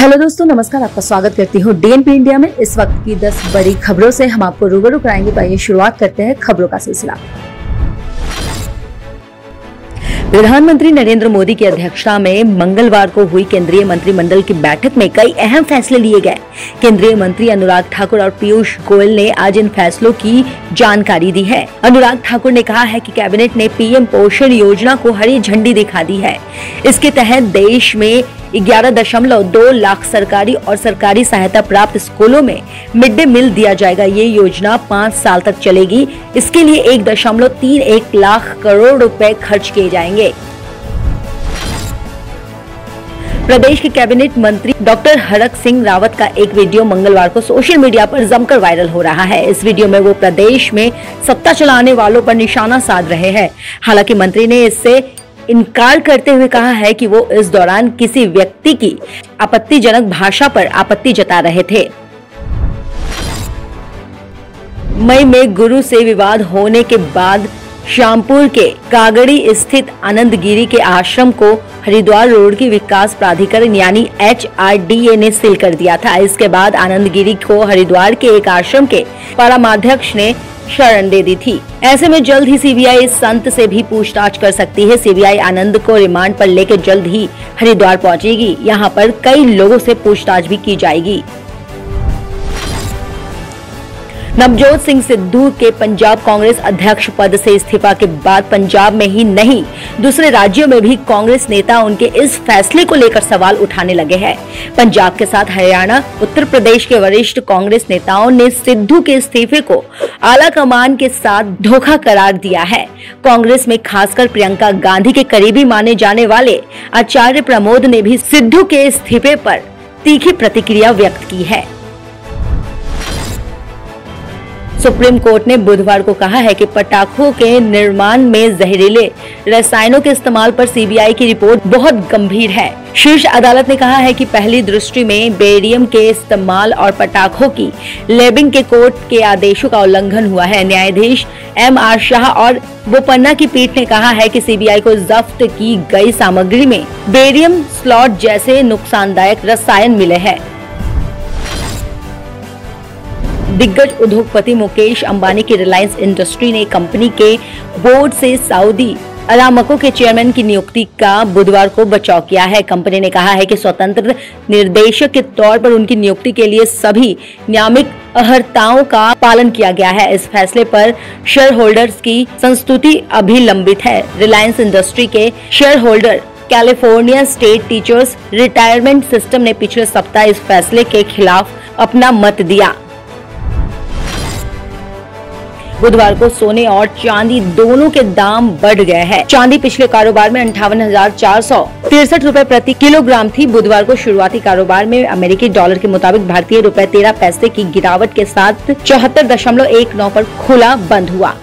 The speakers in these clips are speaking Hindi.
हेलो दोस्तों, नमस्कार। आपका स्वागत करती हूँ डीएनपी इंडिया में। इस वक्त की 10 बड़ी खबरों से हम आपको रूबरू कराएंगे। तो आइए शुरुआत करते हैं खबरों का सिलसिला। प्रधानमंत्री नरेंद्र मोदी की अध्यक्षता में मंगलवार को हुई केंद्रीय मंत्रिमंडल की बैठक में कई अहम फैसले लिए गए। केंद्रीय मंत्री अनुराग ठाकुर और पीयूष गोयल ने आज इन फैसलों की जानकारी दी है। अनुराग ठाकुर ने कहा है कि कैबिनेट ने पीएम पोषण योजना को हरी झंडी दिखा दी है। इसके तहत देश में 11.2 लाख सरकारी और सरकारी सहायता प्राप्त स्कूलों में मिड डे मील दिया जाएगा। ये योजना 5 साल तक चलेगी। इसके लिए 1.31 लाख करोड़ रुपए खर्च किए जाएंगे। प्रदेश के कैबिनेट मंत्री डॉक्टर हरक सिंह रावत का एक वीडियो मंगलवार को सोशल मीडिया पर जमकर वायरल हो रहा है। इस वीडियो में वो प्रदेश में सत्ता चलाने वालों पर निशाना साध रहे हैं। हालांकि मंत्री ने इससे इनकार करते हुए कहा है कि वो इस दौरान किसी व्यक्ति की आपत्तिजनक भाषा पर आपत्ति जता रहे थे। मई में गुरु से विवाद होने के बाद श्यामपुर के कागड़ी स्थित आनंद गिरी के आश्रम को हरिद्वार रोड की विकास प्राधिकरण यानी HRDA ने सील कर दिया था। इसके बाद आनंद गिरी को हरिद्वार के एक आश्रम के परमाध्यक्ष ने शरण दे दी थी। ऐसे में जल्द ही सीबीआई इस संत से भी पूछताछ कर सकती है। सीबीआई आनंद को रिमांड पर लेकर जल्द ही हरिद्वार पहुंचेगी। यहां पर कई लोगों से पूछताछ भी की जाएगी। नवजोत सिंह सिद्धू के पंजाब कांग्रेस अध्यक्ष पद से इस्तीफा के बाद पंजाब में ही नहीं दूसरे राज्यों में भी कांग्रेस नेता उनके इस फैसले को लेकर सवाल उठाने लगे हैं। पंजाब के साथ हरियाणा, उत्तर प्रदेश के वरिष्ठ कांग्रेस नेताओं ने सिद्धू के इस्तीफे को आला कमान के साथ धोखा करार दिया है। कांग्रेस में खासकर प्रियंका गांधी के करीबी माने जाने वाले आचार्य प्रमोद ने भी सिद्धू के इस्तीफे पर तीखी प्रतिक्रिया व्यक्त की है। सुप्रीम कोर्ट ने बुधवार को कहा है कि पटाखों के निर्माण में जहरीले रसायनों के इस्तेमाल पर सीबीआई की रिपोर्ट बहुत गंभीर है। शीर्ष अदालत ने कहा है कि पहली दृष्टि में बेरियम के इस्तेमाल और पटाखों की लेबिंग के कोर्ट के आदेशों का उल्लंघन हुआ है। न्यायाधीश MR शाह और बोपन्ना की पीठ ने कहा है कि सीबीआई को जब्त की गई सामग्री में बेरियम स्लॉट जैसे नुकसानदायक रसायन मिले हैं। दिग्गज उद्योगपति मुकेश अंबानी की रिलायंस इंडस्ट्री ने कंपनी के बोर्ड से सऊदी अरामको के चेयरमैन की नियुक्ति का बुधवार को बचाव किया है। कंपनी ने कहा है कि स्वतंत्र निर्देशक के तौर पर उनकी नियुक्ति के लिए सभी नियामक अर्हताओं का पालन किया गया है। इस फैसले पर शेयर होल्डर्स की संस्तुति अभी लंबित है। रिलायंस इंडस्ट्री के share holder California state teachers retirement system ने पिछले सप्ताह इस फैसले के खिलाफ अपना मत दिया। बुधवार को सोने और चांदी दोनों के दाम बढ़ गए हैं। चांदी पिछले कारोबार में 58,463 रुपए प्रति किलोग्राम थी। बुधवार को शुरुआती कारोबार में अमेरिकी डॉलर के मुताबिक भारतीय रुपए 13 पैसे की गिरावट के साथ 74.19 पर खुला बंद हुआ।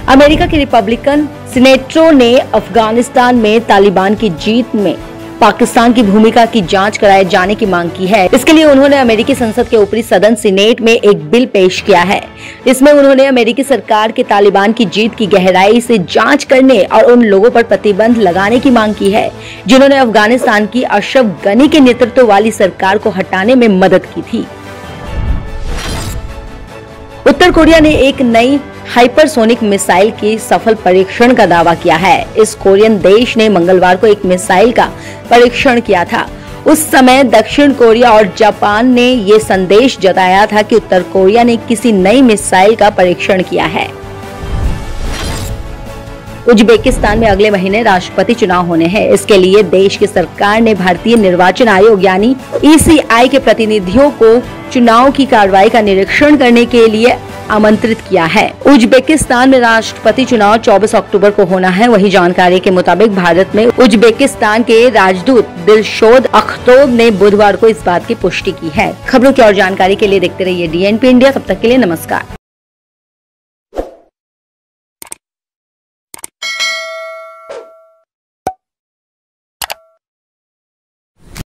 अमेरिका के रिपब्लिकन सीनेटरों ने अफगानिस्तान में तालिबान की जीत में पाकिस्तान की भूमिका की जांच कराए जाने की मांग की है। इसके लिए उन्होंने अमेरिकी संसद के ऊपरी सदन सीनेट में एक बिल पेश किया है। इसमें उन्होंने अमेरिकी सरकार के तालिबान की जीत की गहराई से जांच करने और उन लोगों पर प्रतिबंध लगाने की मांग की है जिन्होंने अफगानिस्तान की अशरफ गनी के नेतृत्व वाली सरकार को हटाने में मदद की थी। उत्तर कोरिया ने एक नई हाइपरसोनिक मिसाइल की सफल परीक्षण का दावा किया है। इस कोरियन देश ने मंगलवार को एक मिसाइल का परीक्षण किया था। उस समय दक्षिण कोरिया और जापान ने ये संदेश जताया था कि उत्तर कोरिया ने किसी नई मिसाइल का परीक्षण किया है। उज्बेकिस्तान में अगले महीने राष्ट्रपति चुनाव होने हैं। इसके लिए देश की सरकार ने भारतीय निर्वाचन आयोग यानी ECI के प्रतिनिधियों को चुनाव की कार्रवाई का निरीक्षण करने के लिए आमंत्रित किया है। उज्बेकिस्तान में राष्ट्रपति चुनाव 24 अक्टूबर को होना है। वही जानकारी के मुताबिक भारत में उज्बेकिस्तान के राजदूत दिलशोद अख्तोब ने बुधवार को इस बात की पुष्टि की है। खबरों की और जानकारी के लिए देखते रहिए DNP इंडिया। तब तक के लिए नमस्कार।